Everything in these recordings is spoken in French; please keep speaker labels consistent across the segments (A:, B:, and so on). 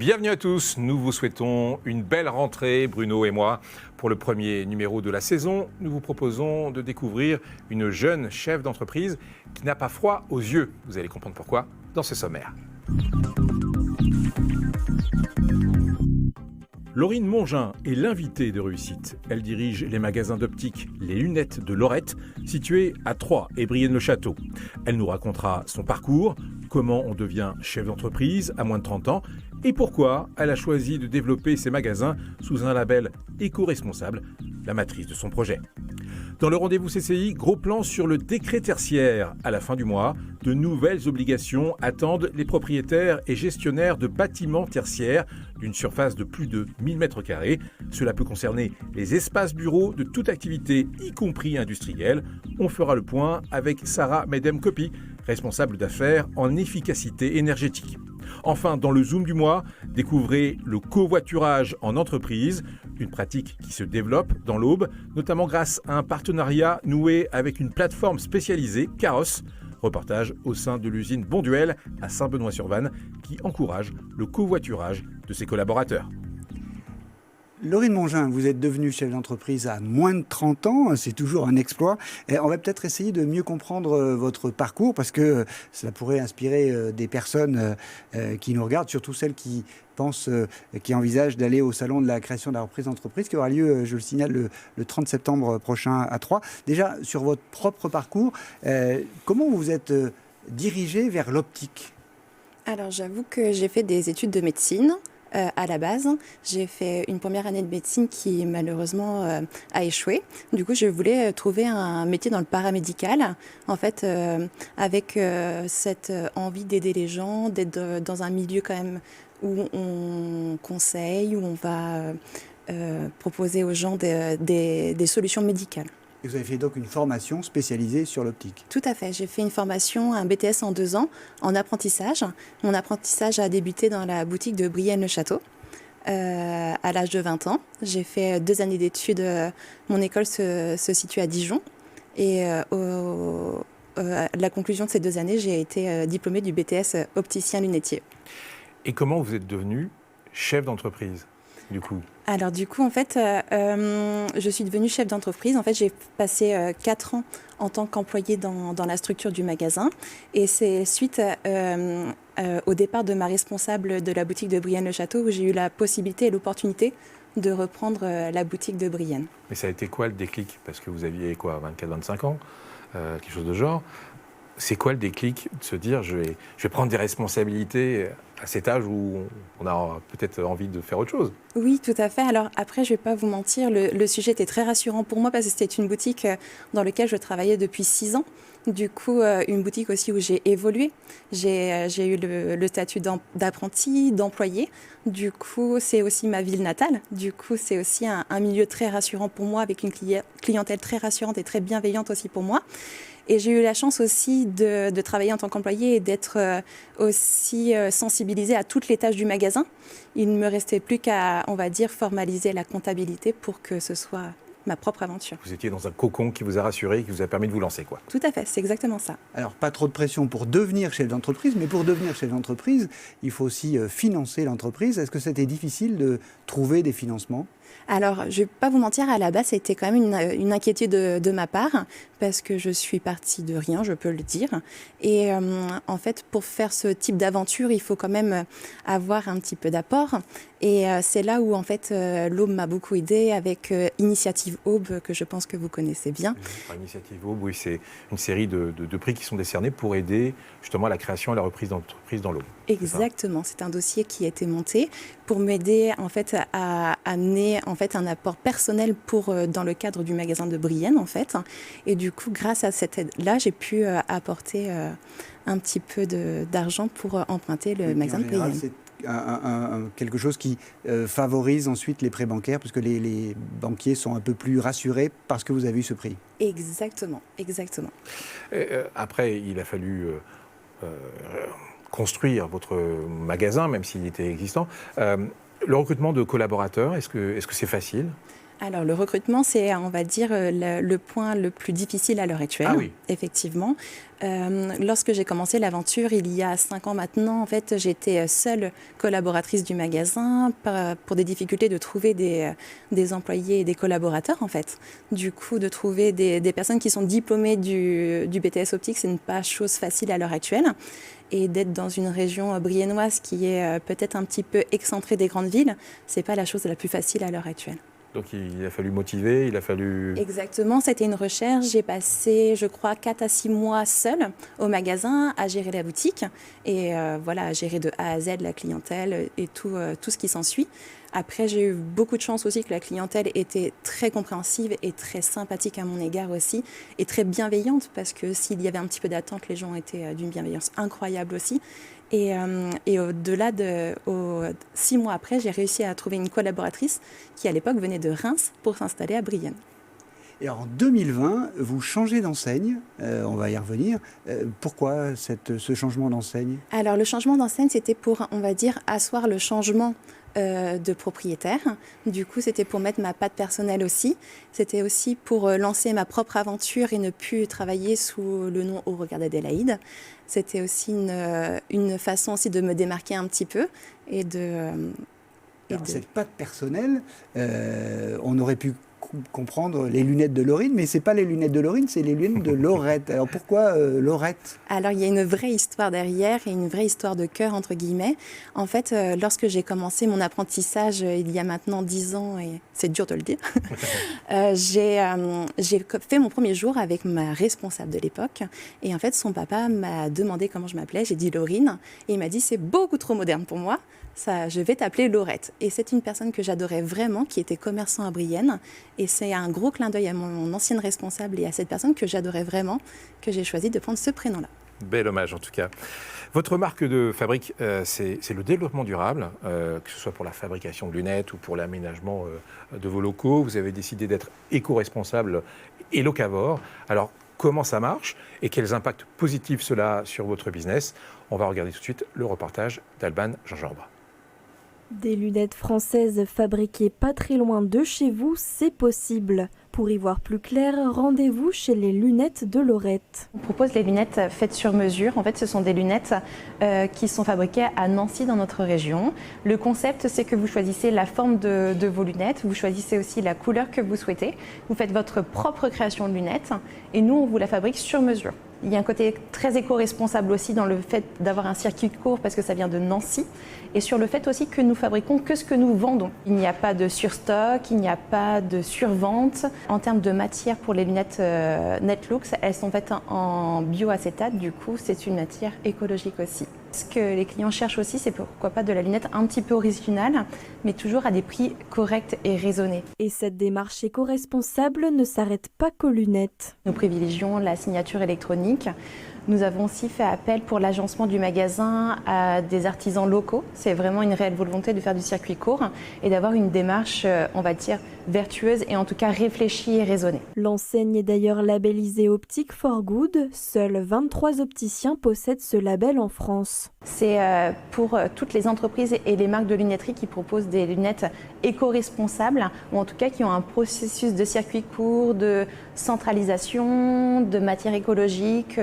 A: Bienvenue à tous, nous vous souhaitons une belle rentrée, Bruno et moi. Pour le premier numéro de la saison, nous vous proposons de découvrir une jeune chef d'entreprise qui n'a pas froid aux yeux. Vous allez comprendre pourquoi dans ce sommaire. Laurine Mongin est l'invitée de Réussite. Elle dirige les magasins d'optique Les Lunettes de Lorette, situés à Troyes et Brienne-le-Château. Elle nous racontera son parcours, comment on devient chef d'entreprise à moins de 30 ans et pourquoi elle a choisi de développer ses magasins sous un label éco-responsable, la matrice de son projet. Dans le rendez-vous CCI, gros plan sur le décret tertiaire. À la fin du mois, de nouvelles obligations attendent les propriétaires et gestionnaires de bâtiments tertiaires d'une surface de plus de 1000 m². Cela peut concerner les espaces bureaux de toute activité, y compris industrielle. On fera le point avec Sarah Medem-Copy, responsable d'affaires en efficacité énergétique. Enfin, dans le Zoom du mois, découvrez le covoiturage en entreprise, une pratique qui se développe dans l'Aube, notamment grâce à un partenariat noué avec une plateforme spécialisée, Carrosse. Reportage au sein de l'usine Bonduel à Saint-Benoît-sur-Vanne qui encourage le covoiturage de ses collaborateurs.
B: Laurine Mongin, vous êtes devenue chef d'entreprise à moins de 30 ans, c'est toujours un exploit. Et on va peut-être essayer de mieux comprendre votre parcours parce que cela pourrait inspirer des personnes qui nous regardent, surtout celles qui pensent, qui envisagent d'aller au salon de la création de la reprise d'entreprise qui aura lieu, je le signale, le 30 septembre prochain à Troyes. Déjà, sur votre propre parcours, comment vous êtes dirigé vers l'optique ?
C: Alors, j'avoue que j'ai fait des études de médecine. À la base, j'ai fait une première année de médecine qui malheureusement a échoué. Du coup, je voulais trouver un métier dans le paramédical, en fait, avec cette envie d'aider les gens, d'être dans un milieu quand même où on conseille, où on va proposer aux gens des solutions médicales.
B: Et vous avez fait donc une formation spécialisée sur l'optique.
C: Tout à fait. J'ai fait une formation, un BTS en 2 ans, en apprentissage. Mon apprentissage a débuté dans la boutique de Brienne-le-Château à l'âge de 20 ans. J'ai fait 2 années d'études. Mon école se situe à Dijon. Et à la conclusion de ces 2 années, j'ai été diplômée du BTS opticien lunetier.
A: Et comment vous êtes devenu chef d'entreprise, du coup ?
C: Alors du coup, en fait, je suis devenue chef d'entreprise. En fait, j'ai passé 4 ans en tant qu'employée dans la structure du magasin. Et c'est suite au départ de ma responsable de la boutique de Brienne-le-Château où j'ai eu la possibilité et l'opportunité de reprendre la boutique de Brienne.
A: Mais ça a été quoi le déclic ? Parce que vous aviez quoi, 24-25 ans, quelque chose de genre. C'est quoi le déclic de se dire je vais prendre des responsabilités à cet âge où on a peut-être envie de faire autre chose ?
C: Oui, tout à fait. Alors après, je ne vais pas vous mentir, le sujet était très rassurant pour moi parce que c'était une boutique dans laquelle je travaillais depuis 6 ans. Du coup, une boutique aussi où j'ai évolué. J'ai eu le statut d'apprenti, d'employé. Du coup, c'est aussi ma ville natale. Du coup, c'est aussi un milieu très rassurant pour moi avec une clientèle très rassurante et très bienveillante aussi pour moi. Et j'ai eu la chance aussi de travailler en tant qu'employée et d'être aussi sensibilisée à toutes les tâches du magasin. Il ne me restait plus qu'à, on va dire, formaliser la comptabilité pour que ce soit ma propre aventure.
A: Vous étiez dans un cocon qui vous a rassuré, qui vous a permis de vous lancer, quoi.
C: Tout à fait, c'est exactement ça.
B: Alors, pas trop de pression pour devenir chef d'entreprise, mais pour devenir chef d'entreprise, il faut aussi financer l'entreprise. Est-ce que c'était difficile de trouver des financements ?
C: Alors, je ne vais pas vous mentir, à la base, c'était quand même une inquiétude de ma part, parce que je suis partie de rien, je peux le dire. Et en fait, pour faire ce type d'aventure, il faut quand même avoir un petit peu d'apport. Et c'est là où, en fait, l'Aube m'a beaucoup aidée avec Initiative Aube, que je pense que vous connaissez bien.
A: Initiative Aube, oui, c'est une série de prix qui sont décernés pour aider justement à la création et la reprise d'entreprise dans l'Aube.
C: Exactement, c'est un dossier qui a été monté pour m'aider en fait à amener en fait un apport personnel dans le cadre du magasin de Brienne en fait. Et du coup, grâce à cette aide-là, j'ai pu apporter un petit peu d'argent pour emprunter le magasin de Brienne.
B: C'est quelque chose qui favorise ensuite les prêts bancaires, parce que les banquiers sont un peu plus rassurés parce que vous avez eu ce prix.
C: Exactement, exactement.
A: Après, il a fallu construire votre magasin, même s'il était existant. Le recrutement de collaborateurs, est-ce que c'est facile ?
C: Alors, le recrutement, c'est, on va dire, le point le plus difficile à l'heure actuelle,
A: Ah oui.
C: effectivement. Lorsque j'ai commencé l'aventure, il y a 5 ans maintenant, en fait, j'étais seule collaboratrice du magasin pour des difficultés de trouver des employés et des collaborateurs, en fait. Du coup, de trouver des personnes qui sont diplômées du BTS optique, c'est pas chose facile à l'heure actuelle. Et d'être dans une région briennoise qui est peut-être un petit peu excentrée des grandes villes, c'est pas la chose la plus facile à l'heure actuelle.
A: Donc il a fallu motiver, il a fallu...
C: Exactement, c'était une recherche. J'ai passé, je crois, 4 à 6 mois seule au magasin à gérer la boutique et voilà, à gérer de A à Z la clientèle et tout ce qui s'ensuit. Après, j'ai eu beaucoup de chance aussi que la clientèle était très compréhensive et très sympathique à mon égard aussi et très bienveillante parce que s'il y avait un petit peu d'attente, les gens étaient d'une bienveillance incroyable aussi. Et au-delà 6 mois après, j'ai réussi à trouver une collaboratrice qui, à l'époque, venait de Reims pour s'installer à Brienne.
B: Et en 2020, vous changez d'enseigne, on va y revenir. Pourquoi ce changement d'enseigne?
C: Alors, le changement d'enseigne, c'était pour, on va dire, asseoir le changement de propriétaire. Du coup, c'était pour mettre ma patte personnelle aussi. C'était aussi pour lancer ma propre aventure et ne plus travailler sous le nom Au regard d'Adélaïde. C'était aussi une façon aussi de me démarquer un petit peu et de...
B: Cette patte personnelle, on aurait pu comprendre les lunettes de Laurine, mais c'est pas les lunettes de Laurine, c'est les lunettes de Laurette. Alors pourquoi Laurette?
C: Alors il y a une vraie histoire derrière et une vraie histoire de cœur entre guillemets. En fait, lorsque j'ai commencé mon apprentissage il y a maintenant 10 ans, et c'est dur de le dire, j'ai fait mon premier jour avec ma responsable de l'époque et en fait son papa m'a demandé comment je m'appelais, j'ai dit Laurine et il m'a dit c'est beaucoup trop moderne pour moi. Ça, je vais t'appeler Laurette. Et c'est une personne que j'adorais vraiment, qui était commerçant à Brienne. Et c'est un gros clin d'œil à mon ancienne responsable et à cette personne que j'adorais vraiment, que j'ai choisi de prendre ce prénom-là.
A: Bel hommage en tout cas. Votre marque de fabrique, c'est le développement durable, que ce soit pour la fabrication de lunettes ou pour l'aménagement de vos locaux. Vous avez décidé d'être éco-responsable et locavore. Alors, comment ça marche et quels impacts positifs cela a sur votre business? On va regarder tout de suite le reportage d'Alban Gingerbra.
D: Des lunettes françaises fabriquées pas très loin de chez vous, c'est possible. Pour y voir plus clair, rendez-vous chez les lunettes de Laurette.
C: On propose les lunettes faites sur mesure. En fait, ce sont des lunettes qui sont fabriquées à Nancy dans notre région. Le concept, c'est que vous choisissez la forme de vos lunettes, vous choisissez aussi la couleur que vous souhaitez. Vous faites votre propre création de lunettes et nous, on vous la fabrique sur mesure. Il y a un côté très éco-responsable aussi dans le fait d'avoir un circuit court parce que ça vient de Nancy et sur le fait aussi que nous fabriquons que ce que nous vendons. Il n'y a pas de surstock, il n'y a pas de survente. En termes de matière pour les lunettes Netlux, elles sont faites en bioacétate, du coup c'est une matière écologique aussi. Ce que les clients cherchent aussi, c'est pourquoi pas de la lunette un petit peu originale, mais toujours à des prix corrects et raisonnés.
D: Et cette démarche éco-responsable ne s'arrête pas qu'aux lunettes.
C: Nous privilégions la signature électronique. Nous avons aussi fait appel pour l'agencement du magasin à des artisans locaux. C'est vraiment une réelle volonté de faire du circuit court et d'avoir une démarche, on va dire, vertueuse et en tout cas réfléchie et raisonnée.
D: L'enseigne est d'ailleurs labellisée Optic for Good. Seuls 23 opticiens possèdent ce label en France.
C: C'est pour toutes les entreprises et les marques de lunetterie qui proposent des lunettes éco-responsables ou en tout cas qui ont un processus de circuit court, de centralisation, de matière écologique,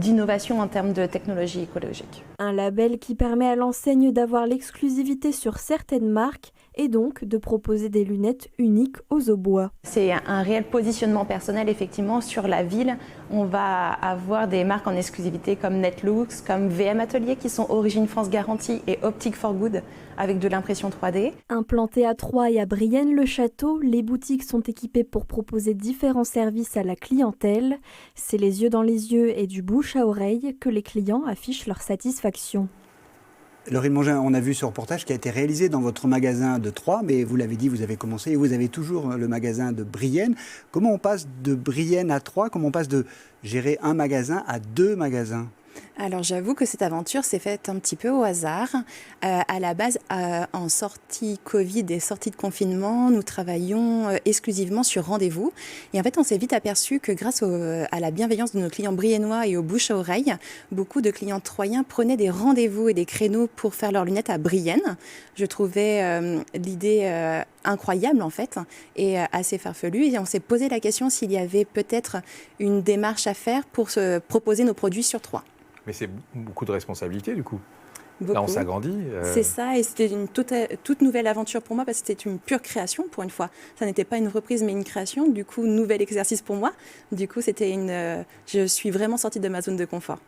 C: d'innovation en termes de technologie écologique.
D: Un label qui permet à l'enseigne d'avoir l'exclusivité sur certaines marques et donc de proposer des lunettes uniques aux Aubois.
C: C'est un réel positionnement personnel effectivement sur la ville. On va avoir des marques en exclusivité comme Netlux, comme VM Atelier qui sont Origine France Garantie et Optic for Good avec de l'impression 3D.
D: Implantées à Troyes et à Brienne-le-Château, les boutiques sont équipées pour proposer différents services à la clientèle. C'est les yeux dans les yeux et du bouche à oreille que les clients affichent leur satisfaction.
B: Laurine Mongin, on a vu ce reportage qui a été réalisé dans votre magasin de Troyes, mais vous l'avez dit, vous avez commencé et vous avez toujours le magasin de Brienne. Comment on passe de Brienne à Troyes? Comment on passe de gérer un magasin à 2 magasins?
C: Alors j'avoue que cette aventure s'est faite un petit peu au hasard. À la base, en sortie Covid et sortie de confinement, nous travaillions exclusivement sur rendez-vous. Et en fait, on s'est vite aperçu que grâce à la bienveillance de nos clients briennois et aux bouche à oreille, beaucoup de clients troyens prenaient des rendez-vous et des créneaux pour faire leurs lunettes à Brienne. Je trouvais l'idée incroyable en fait et assez farfelue. Et on s'est posé la question s'il y avait peut-être une démarche à faire pour se proposer nos produits sur Troyes.
A: Mais c'est beaucoup de responsabilités du coup.
C: Beaucoup.
A: Là, on s'agrandit.
C: C'est ça, et c'était une toute nouvelle aventure pour moi parce que c'était une pure création pour une fois. Ça n'était pas une reprise mais une création, du coup, nouvel exercice pour moi. Du coup, je suis vraiment sortie de ma zone de confort.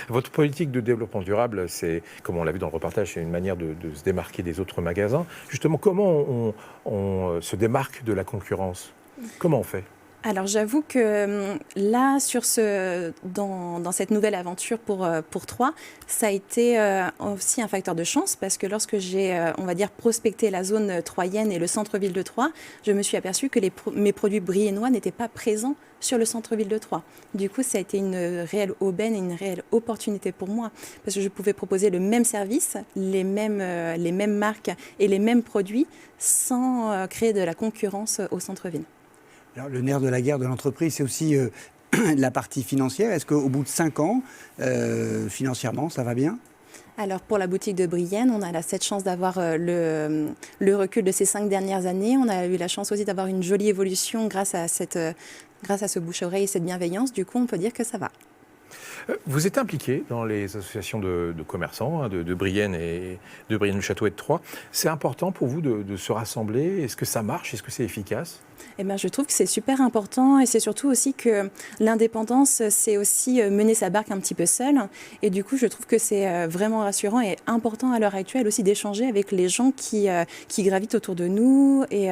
A: Votre politique de développement durable, c'est, comme on l'a vu dans le reportage, c'est une manière de se démarquer des autres magasins. Justement, comment on se démarque de la concurrence ? Comment on fait ?
C: Alors j'avoue que là, dans cette nouvelle aventure pour Troyes, ça a été aussi un facteur de chance parce que lorsque j'ai, on va dire, prospecté la zone troyenne et le centre-ville de Troyes, je me suis aperçue que mes produits briennois n'étaient pas présents sur le centre-ville de Troyes. Du coup, ça a été une réelle aubaine et une réelle opportunité pour moi parce que je pouvais proposer le même service, les mêmes marques et les mêmes produits sans créer de la concurrence au centre-ville.
B: Alors, le nerf de la guerre de l'entreprise, c'est aussi la partie financière. Est-ce qu'au bout de 5 ans, financièrement, ça va bien ?
C: Alors pour la boutique de Brienne, on a cette chance d'avoir le recul de ces 5 dernières années. On a eu la chance aussi d'avoir une jolie évolution grâce à ce bouche-oreille et cette bienveillance. Du coup, on peut dire que ça va.
A: Vous êtes impliqué dans les associations de commerçants de Brienne et de Brienne-le-Château et de Troyes. C'est important pour vous de se rassembler. Est-ce que ça marche ? Est-ce que c'est efficace ?
C: Eh ben, je trouve que c'est super important et c'est surtout aussi que l'indépendance, c'est aussi mener sa barque un petit peu seule. Et du coup, je trouve que c'est vraiment rassurant et important à l'heure actuelle aussi d'échanger avec les gens qui gravitent autour de nous et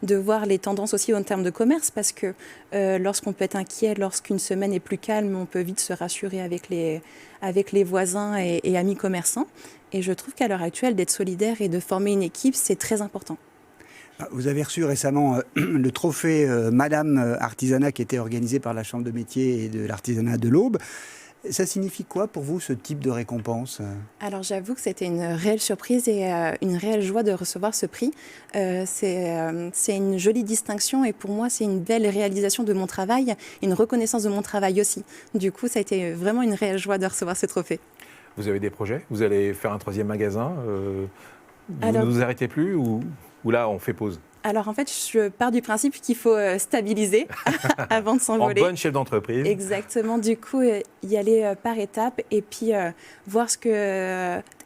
C: de voir les tendances aussi en termes de commerce parce que lorsqu'on peut être inquiet, lorsqu'une semaine est plus calme, on peut vite se rassurer avec les voisins et amis commerçants. Et je trouve qu'à l'heure actuelle, d'être solidaire et de former une équipe, c'est très important.
B: Vous avez reçu récemment le trophée Madame Artisanat qui était organisé par la Chambre de métier et de l'artisanat de l'Aube. Ça signifie quoi pour vous, ce type de récompense ?
C: Alors j'avoue que c'était une réelle surprise et une réelle joie de recevoir ce prix. C'est une jolie distinction et pour moi c'est une belle réalisation de mon travail, une reconnaissance de mon travail aussi. Du coup ça a été vraiment une réelle joie de recevoir ce trophée.
A: Vous avez des projets ? Vous allez faire un 3e magasin ? Vous ne vous arrêtez plus ou là on fait pause ?
C: Alors en fait, je pars du principe qu'il faut stabiliser avant de s'envoler.
A: En bonne chef d'entreprise.
C: Exactement. Du coup, y aller par étapes et puis voir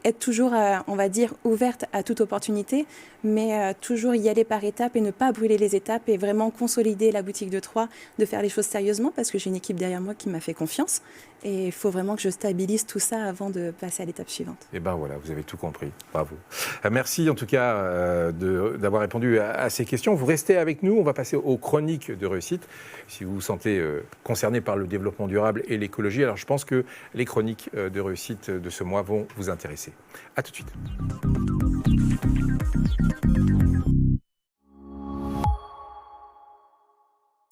C: être toujours, on va dire, ouverte à toute opportunité, mais toujours y aller par étapes et ne pas brûler les étapes et vraiment consolider la boutique de Troyes, de faire les choses sérieusement parce que j'ai une équipe derrière moi qui m'a fait confiance et il faut vraiment que je stabilise tout ça avant de passer à l'étape suivante.
A: Et ben voilà, vous avez tout compris. Bravo. Merci en tout cas d'avoir répondu à ces questions. Vous restez avec nous, on va passer aux chroniques de réussite. Si vous vous sentez concerné par le développement durable et l'écologie, alors je pense que les chroniques de réussite de ce mois vont vous intéresser. À tout de suite.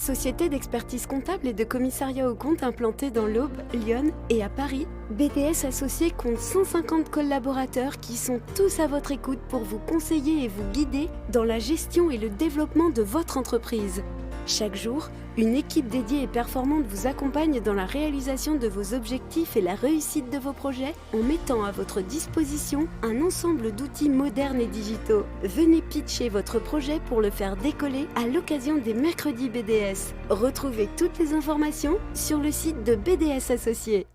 E: Société d'expertise comptable et de commissariat aux comptes implantée dans l'Aube, Lyon et à Paris, BDS Associés compte 150 collaborateurs qui sont tous à votre écoute pour vous conseiller et vous guider dans la gestion et le développement de votre entreprise. Chaque jour, une équipe dédiée et performante vous accompagne dans la réalisation de vos objectifs et la réussite de vos projets en mettant à votre disposition un ensemble d'outils modernes et digitaux. Venez pitcher votre projet pour le faire décoller à l'occasion des mercredis BDS. Retrouvez toutes les informations sur le site de BDS Associés.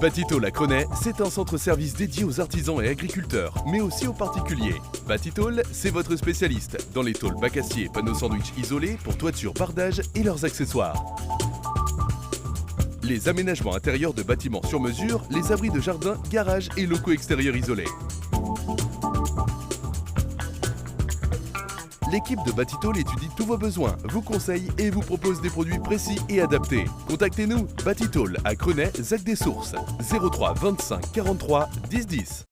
F: Batitol à Crenay, c'est un centre-service dédié aux artisans et agriculteurs, mais aussi aux particuliers. Batitol, c'est votre spécialiste dans les tôles bac acier et panneaux sandwich isolés pour toiture, bardage et leurs accessoires. Les aménagements intérieurs de bâtiments sur mesure, les abris de jardin, garages et locaux extérieurs isolés. L'équipe de Batitol étudie tous vos besoins, vous conseille et vous propose des produits précis et adaptés. Contactez-nous, Batitol à Crenay, Zac des Sources, 03 25 43 10 10.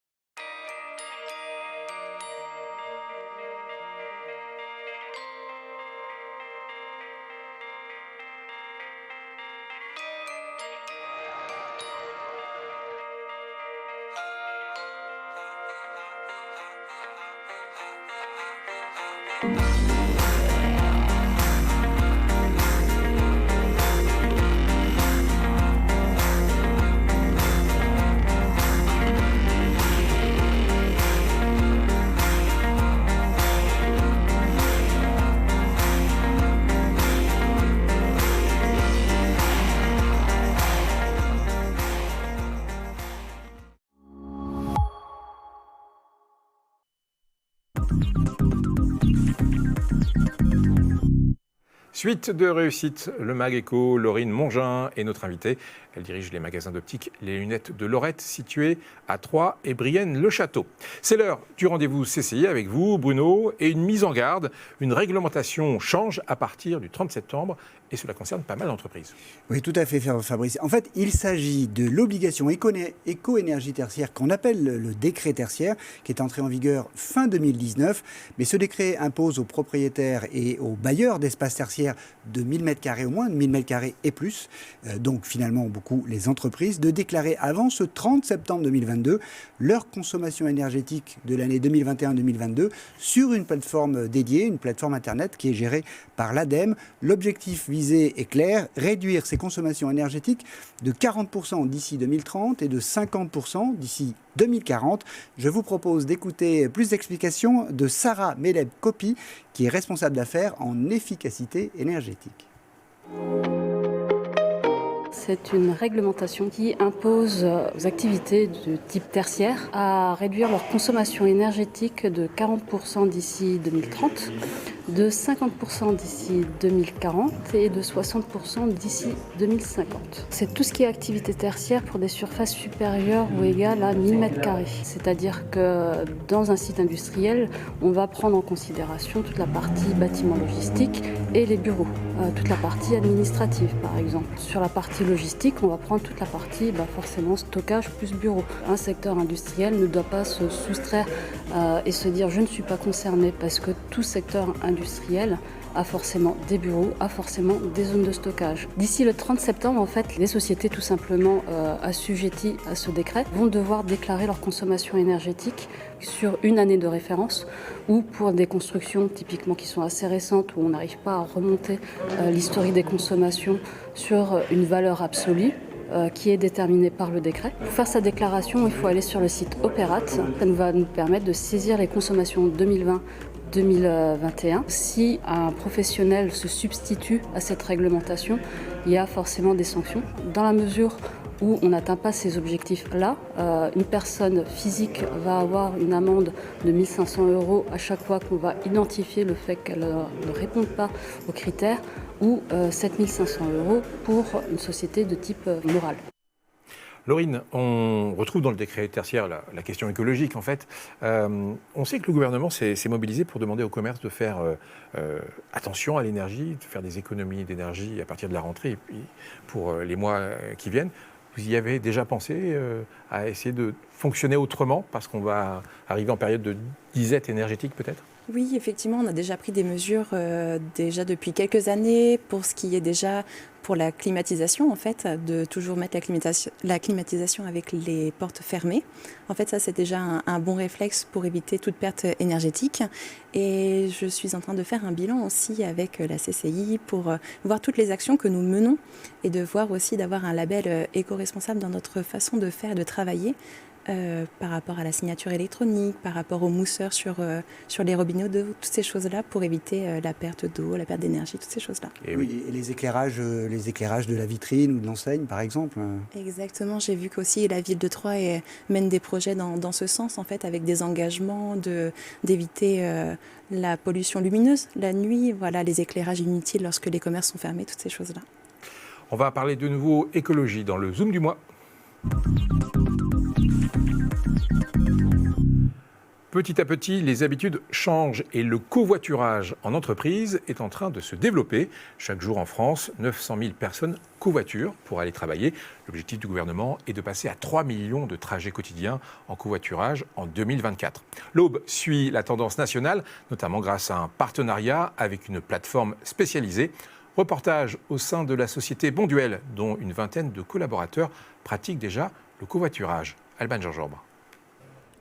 A: Suite de réussite, le Mag Éco, Laurine Mongin est notre invitée. Elle dirige les magasins d'optique Les Lunettes de Lorette, situés à Troyes et Brienne-le-Château. C'est l'heure du rendez-vous CCI avec vous, Bruno, et une mise en garde. Une réglementation change à partir du 30 septembre et cela concerne pas mal d'entreprises.
B: Oui, tout à fait, Fabrice. En fait, il s'agit de l'obligation éco-énergie tertiaire qu'on appelle le décret tertiaire, qui est entré en vigueur fin 2019. Mais ce décret impose aux propriétaires et aux bailleurs d'espaces tertiaires de 1000 m² au moins, de 1000 m² et plus, donc finalement beaucoup les entreprises, de déclarer avant ce 30 septembre 2022 leur consommation énergétique de l'année 2021-2022 sur une plateforme dédiée, une plateforme Internet qui est gérée par l'ADEME. L'objectif visé est clair, réduire ses consommations énergétiques de 40% d'ici 2030 et de 50% d'ici 2040. Je vous propose d'écouter plus d'explications de Sarah Meleb-Kopi, qui est responsable d'affaires en efficacité énergétique.
G: C'est une réglementation qui impose aux activités de type tertiaire à réduire leur consommation énergétique de 40% d'ici 2030, de 50% d'ici 2040 et de 60% d'ici 2050. C'est tout ce qui est activité tertiaire pour des surfaces supérieures ou égales à 1000 m². C'est-à-dire que dans un site industriel, on va prendre en considération toute la partie bâtiment logistique et les bureaux, toute la partie administrative par exemple. Sur la partie logistique, on va prendre toute la partie forcément stockage plus bureau. Un secteur industriel ne doit pas se soustraire et se dire je ne suis pas concerné parce que tout secteur industriel a forcément des bureaux, a forcément des zones de stockage. D'ici le 30 septembre, en fait, les sociétés tout simplement assujetties à ce décret vont devoir déclarer leur consommation énergétique sur une année de référence ou pour des constructions typiquement qui sont assez récentes où on n'arrive pas à remonter l'historique des consommations sur une valeur absolue qui est déterminée par le décret. Pour faire sa déclaration, il faut aller sur le site Opérat. Ça va nous permettre de saisir les consommations 2020-2021. Si un professionnel se substitue à cette réglementation, il y a forcément des sanctions. Dans la mesure où on n'atteint pas ces objectifs-là, une personne physique va avoir une amende de 1 500 € à chaque fois qu'on va identifier le fait qu'elle ne répond pas aux critères, ou 7 500 € pour une société de type moral.
A: Laurine, on retrouve dans le décret tertiaire la question écologique en fait. On sait que le gouvernement s'est mobilisé pour demander au commerce de faire attention à l'énergie, de faire des économies d'énergie à partir de la rentrée et puis pour les mois qui viennent. Vous y avez déjà pensé à essayer de fonctionner autrement parce qu'on va arriver en période de disette énergétique peut-être ?
C: Oui, effectivement, on a déjà pris des mesures déjà depuis quelques années pour ce qui est déjà pour la climatisation, en fait, de toujours mettre la climatisation avec les portes fermées. En fait, ça, c'est déjà un bon réflexe pour éviter toute perte énergétique. Et je suis en train de faire un bilan aussi avec la CCI pour voir toutes les actions que nous menons et de voir aussi d'avoir un label éco-responsable dans notre façon de faire et de travailler. Par rapport à la signature électronique, par rapport aux mousseurs sur les robinets d'eau, toutes ces choses-là pour éviter la perte d'eau, la perte d'énergie, toutes ces choses-là.
B: Et oui, et les éclairages de la vitrine ou de l'enseigne, par exemple.
C: Exactement, j'ai vu qu'aussi la ville de Troyes mène des projets dans ce sens, en fait, avec des engagements d'éviter la pollution lumineuse la nuit, voilà, les éclairages inutiles lorsque les commerces sont fermés, toutes ces choses-là.
A: On va parler de nouveau écologie dans le Zoom du mois. Petit à petit, les habitudes changent et le covoiturage en entreprise est en train de se développer. Chaque jour en France, 900 000 personnes covoiturent pour aller travailler. L'objectif du gouvernement est de passer à 3 millions de trajets quotidiens en covoiturage en 2024. L'Aube suit la tendance nationale, notamment grâce à un partenariat avec une plateforme spécialisée. Reportage au sein de la société Bonduel, dont une vingtaine de collaborateurs pratiquent déjà le covoiturage. Alban Gingembre.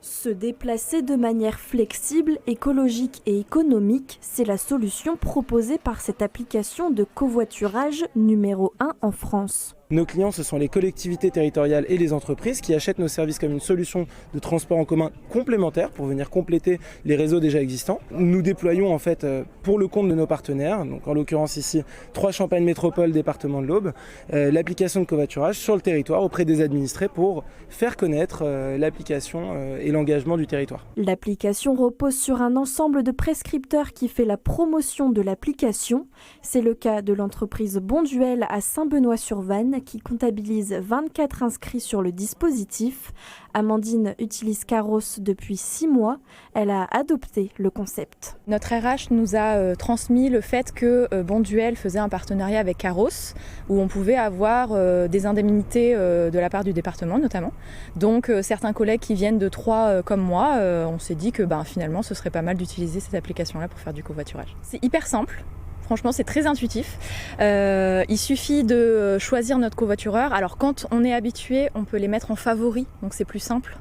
D: Se déplacer de manière flexible, écologique et économique, c'est la solution proposée par cette application de covoiturage numéro 1 en France.
H: Nos clients, ce sont les collectivités territoriales et les entreprises qui achètent nos services comme une solution de transport en commun complémentaire pour venir compléter les réseaux déjà existants. Nous déployons en fait pour le compte de nos partenaires, donc en l'occurrence ici 3 Champagne Métropole, département de l'Aube, l'application de covoiturage sur le territoire auprès des administrés pour faire connaître l'application et l'engagement du territoire.
D: L'application repose sur un ensemble de prescripteurs qui fait la promotion de l'application. C'est le cas de l'entreprise Bonduel à Saint-Benoît-sur-Vanne qui comptabilise 24 inscrits sur le dispositif. Amandine utilise Caros depuis 6 mois. Elle a adopté le concept.
I: Notre RH nous a transmis le fait que Bonduel faisait un partenariat avec Caros où on pouvait avoir des indemnités de la part du département notamment. Donc certains collègues qui viennent de Troyes comme moi, on s'est dit que finalement ce serait pas mal d'utiliser cette application-là pour faire du covoiturage. C'est hyper simple. Franchement, c'est très intuitif. Il suffit de choisir notre covoitureur. Alors, quand on est habitué, on peut les mettre en favori, donc c'est plus simple.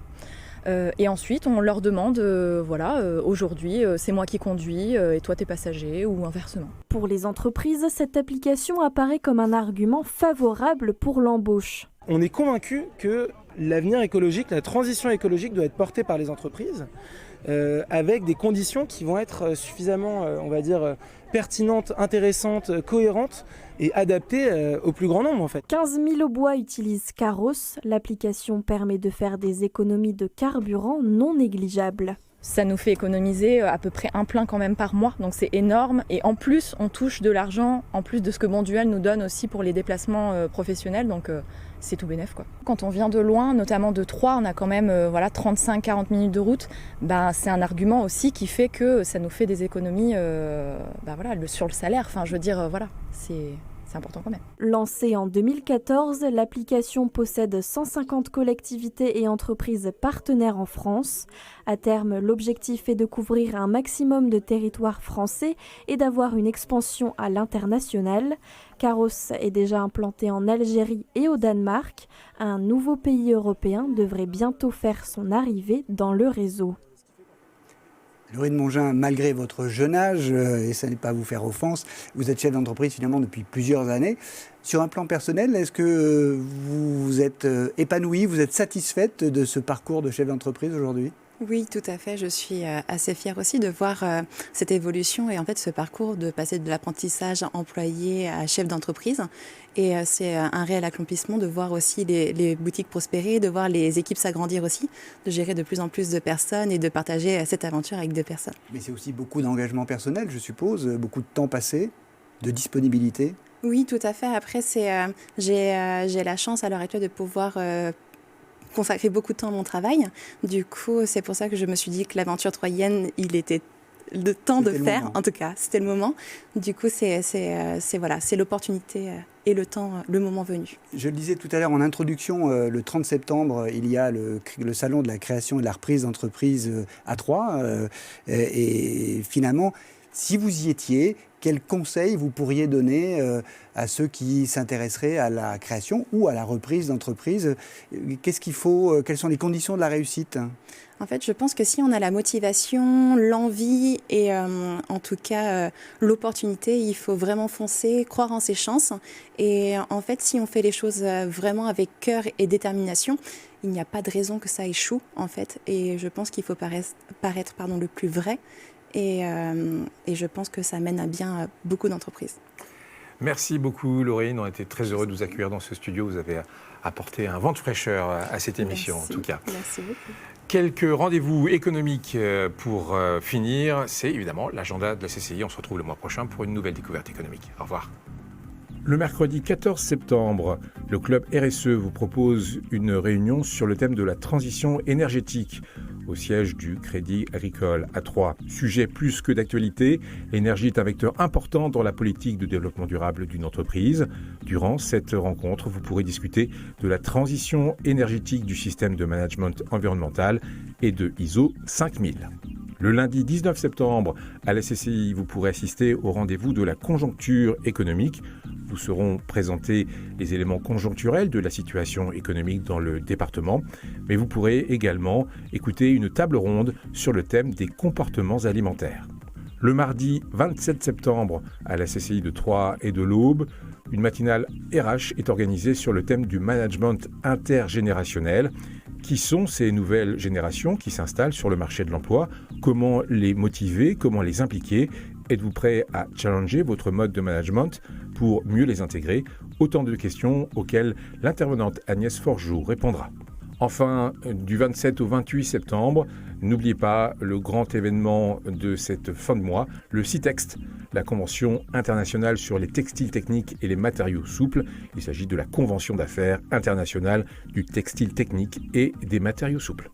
I: Et ensuite, on leur demande, aujourd'hui, c'est moi qui conduis et toi, t'es passager, ou inversement.
D: Pour les entreprises, cette application apparaît comme un argument favorable pour l'embauche.
H: On est convaincu que l'avenir écologique, la transition écologique doit être portée par les entreprises avec des conditions qui vont être suffisamment, pertinentes, intéressantes, cohérentes et adaptées au plus grand nombre en fait.
D: 15 000 Aubois utilisent Caros. L'application permet de faire des économies de carburant non négligeables.
I: Ça nous fait économiser à peu près un plein quand même par mois, donc c'est énorme. Et en plus, on touche de l'argent, en plus de ce que Bonduel nous donne aussi pour les déplacements professionnels, donc c'est tout bénef quoi. Quand on vient de loin, notamment de Troyes, on a quand même 35-40 minutes de route, c'est un argument aussi qui fait que ça nous fait des économies sur le salaire, c'est important quand même.
D: Lancée en 2014, l'application possède 150 collectivités et entreprises partenaires en France. À terme, l'objectif est de couvrir un maximum de territoires français et d'avoir une expansion à l'international. Caros est déjà implanté en Algérie et au Danemark. Un nouveau pays européen devrait bientôt faire son arrivée dans le réseau.
B: Laurine Mongin, malgré votre jeune âge, et ça n'est pas à vous faire offense, vous êtes chef d'entreprise finalement depuis plusieurs années. Sur un plan personnel, est-ce que vous êtes épanouie, vous êtes satisfaite de ce parcours de chef d'entreprise aujourd'hui ?
C: Oui, tout à fait. Je suis assez fière aussi de voir cette évolution et en fait ce parcours de passer de l'apprentissage employé à chef d'entreprise. Et c'est un réel accomplissement de voir aussi les boutiques prospérer, de voir les équipes s'agrandir aussi, de gérer de plus en plus de personnes et de partager cette aventure avec deux personnes.
B: Mais c'est aussi beaucoup d'engagement personnel, je suppose, beaucoup de temps passé, de disponibilité.
C: Oui, tout à fait. Après, j'ai la chance à l'heure actuelle de pouvoir consacrer beaucoup de temps à mon travail. Du coup, c'est pour ça que je me suis dit que l'aventure troyenne, il était le temps de faire. En tout cas, c'était le moment. Du coup, c'est l'opportunité et le temps, le moment venu. Je
B: le disais tout à l'heure en introduction, le 30 septembre, il y a le salon de la création et de la reprise d'entreprise à Troyes. Et finalement, si vous y étiez, quels conseils vous pourriez donner à ceux qui s'intéresseraient à la création ou à la reprise d'entreprise ? Qu'est-ce qu'il faut ? Quelles sont les conditions de la réussite ?
C: En fait, je pense que si on a la motivation, l'envie et en tout cas l'opportunité, il faut vraiment foncer, croire en ses chances. Et en fait, si on fait les choses vraiment avec cœur et détermination, il n'y a pas de raison que ça échoue en fait. Et je pense qu'il faut paraître le plus vrai. Et je pense que ça mène à bien beaucoup d'entreprises.
A: Merci beaucoup Laurine, on était très heureux de vous accueillir dans ce studio. Vous avez apporté un vent de fraîcheur à cette émission.
C: Merci.
A: En tout cas.
C: Merci beaucoup.
A: Quelques rendez-vous économiques pour finir, c'est évidemment l'agenda de la CCI. On se retrouve le mois prochain pour une nouvelle découverte économique. Au revoir. Le mercredi 14 septembre, le club RSE vous propose une réunion sur le thème de la transition énergétique au siège du Crédit Agricole à Troyes. Sujet plus que d'actualité, l'énergie est un vecteur important dans la politique de développement durable d'une entreprise. Durant cette rencontre, vous pourrez discuter de la transition énergétique du système de management environnemental et de ISO 5000. Le lundi 19 septembre, à la CCI, vous pourrez assister au rendez-vous de la conjoncture économique. Vous seront présentés les éléments conjoncturels de la situation économique dans le département, mais vous pourrez également écouter une table ronde sur le thème des comportements alimentaires. Le mardi 27 septembre, à la CCI de Troyes et de l'Aube, une matinale RH est organisée sur le thème du management intergénérationnel. Qui sont ces nouvelles générations qui s'installent sur le marché de l'emploi? Comment les motiver? Comment les impliquer? Êtes-vous prêt à challenger votre mode de management pour mieux les intégrer? Autant de questions auxquelles l'intervenante Agnès Forgeau répondra. Enfin, du 27 au 28 septembre, n'oubliez pas le grand événement de cette fin de mois, le CITEXT, la Convention internationale sur les textiles techniques et les matériaux souples. Il s'agit de la Convention d'affaires internationale du textile technique et des matériaux souples.